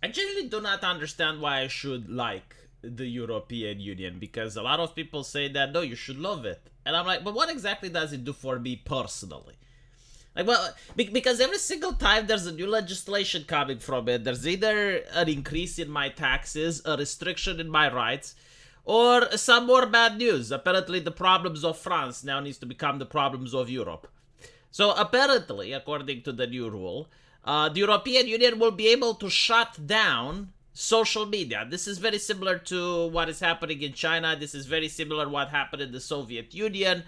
I genuinely do not understand why I should like the European Union, because a lot of people say that no, you should love it. And I'm like, but what exactly does it do for me personally? Like, well, because every single time there's a new legislation coming from it, there's either an increase in my taxes, a restriction in my rights, or some more bad news. Apparently, the problems of France now needs to become the problems of Europe. So apparently, according to the new rule, the European Union will be able to shut down social media. This is very similar to what is happening in China. This is very similar to what happened in the Soviet Union.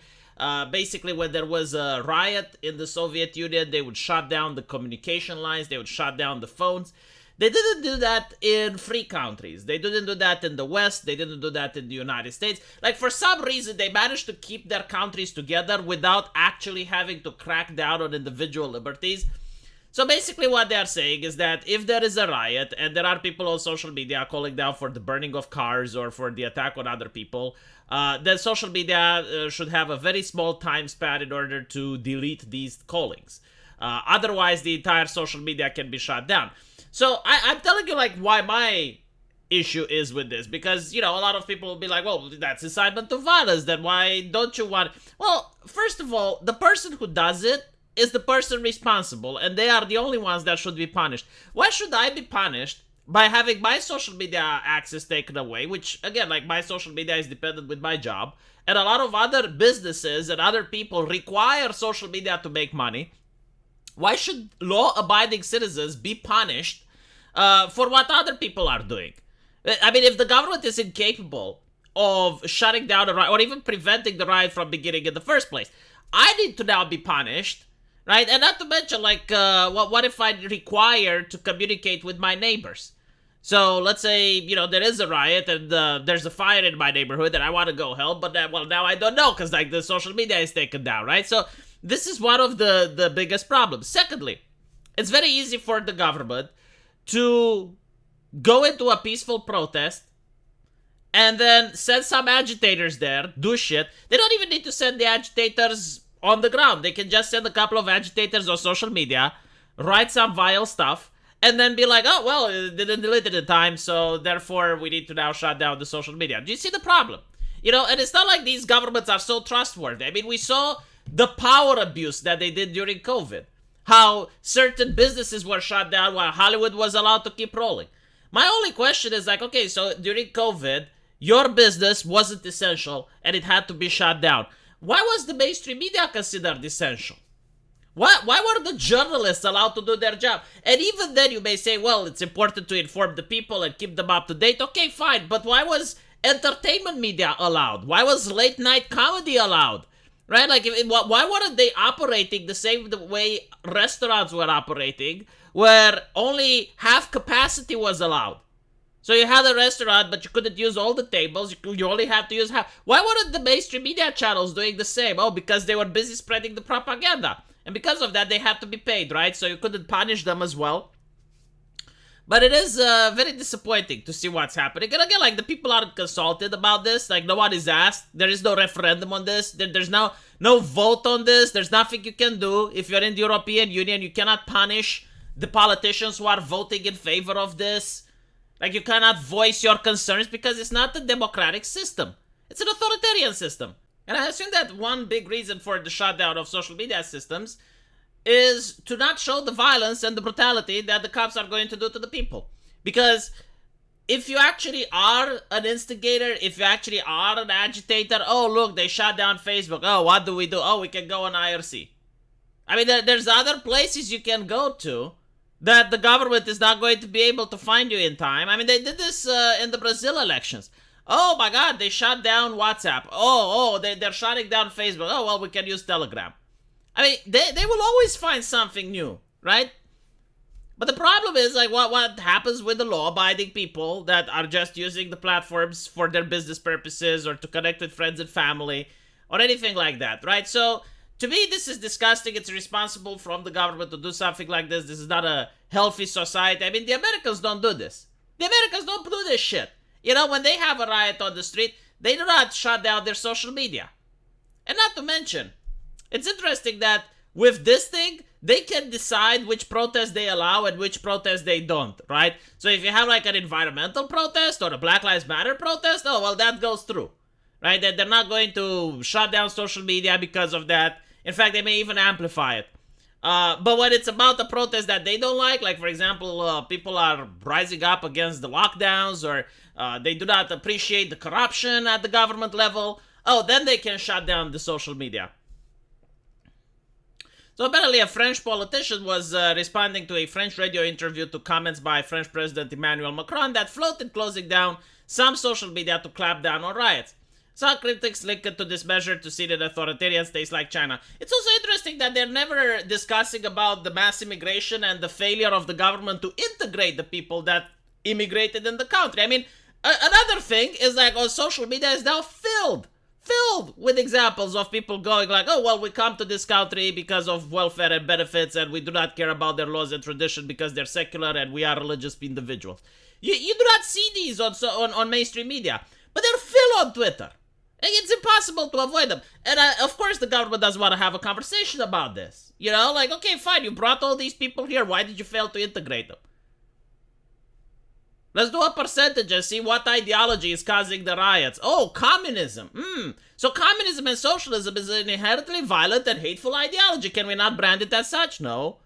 Basically, when there was a riot in the Soviet Union, they would shut down the communication lines, they would shut down the phones. They didn't do that in free countries. They didn't do that in the West. They didn't do that in the United States. Like, for some reason, they managed to keep their countries together without actually having to crack down on individual liberties. So basically what they're saying is that if there is a riot and there are people on social media calling down for the burning of cars or for the attack on other people, then social media should have a very small time span in order to delete these callings. Otherwise, the entire social media can be shut down. So I'm telling you, like, why my issue is with this. Because, you know, a lot of people will be like, well, that's incitement to violence. Then why don't you want... Well, first of all, the person who does it is the person responsible, and they are the only ones that should be punished. Why should I be punished by having my social media access taken away, which, again, like, my social media is dependent with my job, and a lot of other businesses and other people require social media to make money? Why should law-abiding citizens be punished for what other people are doing? I mean, if the government is incapable of shutting down a riot, or even preventing the riot from beginning in the first place, I need to now be punished, right? And not to mention, like, what if I'm required to communicate with my neighbors? So let's say, you know, there is a riot and there's a fire in my neighborhood and I want to go help, but well, now I don't know because, like, the social media is taken down, right? So this is one of the biggest problems. Secondly, it's very easy for the government to go into a peaceful protest and then send some agitators there, do shit. They don't even need to send the agitators on the ground. They can just send a couple of agitators on social media, write some vile stuff, and then be like, oh, well, it didn't delete it in time, so therefore we need to now shut down the social media. Do you see the problem? You know, and it's not like these governments are so trustworthy. I mean, we saw the power abuse that they did during COVID. How certain businesses were shut down while Hollywood was allowed to keep rolling. My only question is, like, okay, so during COVID, your business wasn't essential and it had to be shut down. Why was the mainstream media considered essential? Why were the journalists allowed to do their job? And even then you may say, well, it's important to inform the people and keep them up to date. Okay, fine, but why was entertainment media allowed? Why was late night comedy allowed? Right? Like, why weren't they operating the same way restaurants were operating, where only half capacity was allowed? So you had a restaurant, but you couldn't use all the tables. You only had to use half. Why weren't the mainstream media channels doing the same? Oh, because they were busy spreading the propaganda. And because of that, they had to be paid, right? So you couldn't punish them as well. But it is very disappointing to see what's happening. And again, like, the people aren't consulted about this. Like, no one is asked. There is no referendum on this. There's no vote on this. There's nothing you can do. If you're in the European Union, you cannot punish the politicians who are voting in favor of this. Like, you cannot voice your concerns because it's not a democratic system. It's an authoritarian system. And I assume that one big reason for the shutdown of social media systems is to not show the violence and the brutality that the cops are going to do to the people. Because if you actually are an instigator, if you actually are an agitator, oh, look, they shut down Facebook. Oh, what do? Oh, we can go on IRC. I mean, there's other places you can go to that the government is not going to be able to find you in time. I mean, they did this in the Brazil elections. Oh my God, they shut down WhatsApp. They're shutting down Facebook. Oh, well, we can use Telegram. I mean, they will always find something new, right? But the problem is, like, what happens with the law-abiding people that are just using the platforms for their business purposes or to connect with friends and family or anything like that, right? So, to me, this is disgusting. It's irresponsible from the government to do something like this. This is not a healthy society. I mean, the Americans don't do this. The Americans don't do this shit. You know, when they have a riot on the street, they do not shut down their social media. And not to mention, it's interesting that with this thing, they can decide which protest they allow and which protest they don't, right? So if you have like an environmental protest or a Black Lives Matter protest, oh, well, that goes through, right? They're not going to shut down social media because of that. In fact, they may even amplify it. But when it's about the protest that they don't like for example, people are rising up against the lockdowns, or they do not appreciate the corruption at the government level, oh, then they can shut down the social media. So apparently a French politician was responding to a French radio interview to comments by French President Emmanuel Macron that floated closing down some social media to clamp down on riots. Some critics link it to this measure to see that authoritarian states like China. It's also interesting that they're never discussing about the mass immigration and the failure of the government to integrate the people that immigrated in the country. I mean, another thing is like, social media is now filled with examples of people going like, oh, well, we come to this country because of welfare and benefits, and we do not care about their laws and tradition because they're secular and we are religious individuals. You do not see these on mainstream media, but they're filled on Twitter. It's impossible to avoid them. And of course the government doesn't want to have a conversation about this. You know, like, okay, fine, you brought all these people here. Why did you fail to integrate them? Let's do a percentage and see what ideology is causing the riots. Oh, communism. So communism and socialism is an inherently violent and hateful ideology. Can we not brand it as such? No.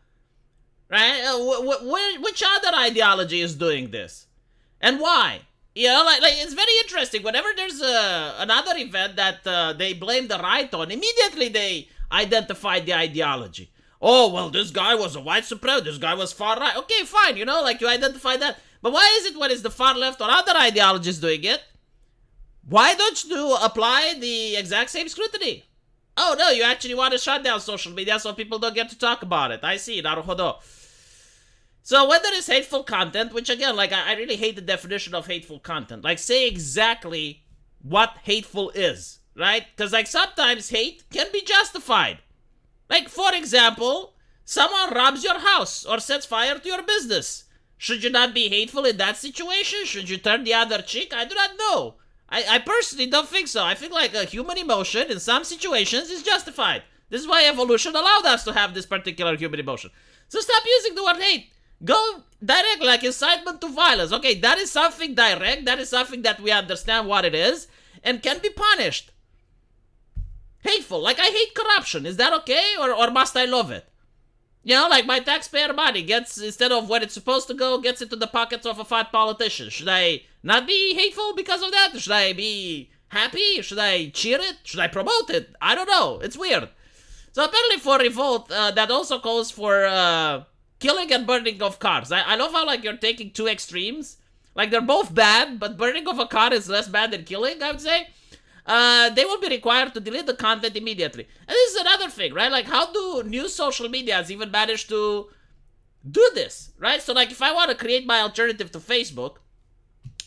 Right? Which other ideology is doing this? And why? You know, like it's very interesting. Whenever there's another event that they blame the right on, immediately they identify the ideology. Oh, well, this guy was a white supremacist. This guy was far right. Okay, fine. You know, like you identify that. But why is it when it's the far left or other ideologies doing it, why don't you apply the exact same scrutiny? Oh, no, you actually want to shut down social media so people don't get to talk about it. I see, naruhodo. So when there is hateful content, which again, like I really hate the definition of hateful content. Like say exactly what hateful is, right? Because like sometimes hate can be justified. Like for example, someone robs your house or sets fire to your business. Should you not be hateful in that situation? Should you turn the other cheek? I do not know. I personally don't think so. I think like a human emotion in some situations is justified. This is why evolution allowed us to have this particular human emotion. So stop using the word hate. Go direct, like incitement to violence. Okay, that is something direct. That is something that we understand what it is and can be punished. Hateful, like I hate corruption. Is that okay? Or must I love it? You know, like my taxpayer money gets, instead of where it's supposed to go, gets into the pockets of a fat politician. Should I not be hateful because of that? Should I be happy? Should I cheer it? Should I promote it? I don't know. It's weird. So apparently for revolt, that also calls for killing and burning of cars. I love how like you're taking two extremes. Like they're both bad, but burning of a car is less bad than killing, I would say. They will be required to delete the content immediately. And this is another thing, right? Like, how do new social medias even manage to do this, right? So, like, if I want to create my alternative to Facebook,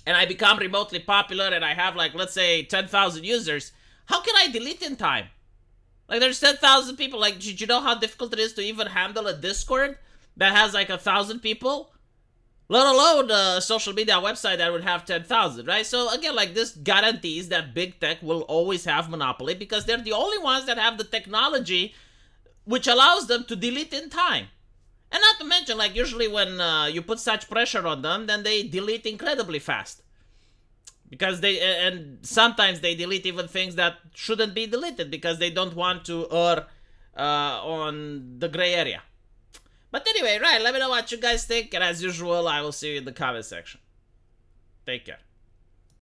and I become remotely popular, and I have, like, let's say, 10,000 users, how can I delete in time? Like, there's 10,000 people. Like, do you know how difficult it is to even handle a Discord that has, like, 1,000 people? Let alone a social media website that would have 10,000, right? So again, like this guarantees that big tech will always have monopoly because they're the only ones that have the technology which allows them to delete in time. And not to mention, like usually when you put such pressure on them, then they delete incredibly fast. Because and sometimes they delete even things that shouldn't be deleted because they don't want to err on the gray area. But anyway, right, let me know what you guys think, and as usual, I will see you in the comment section. Take care.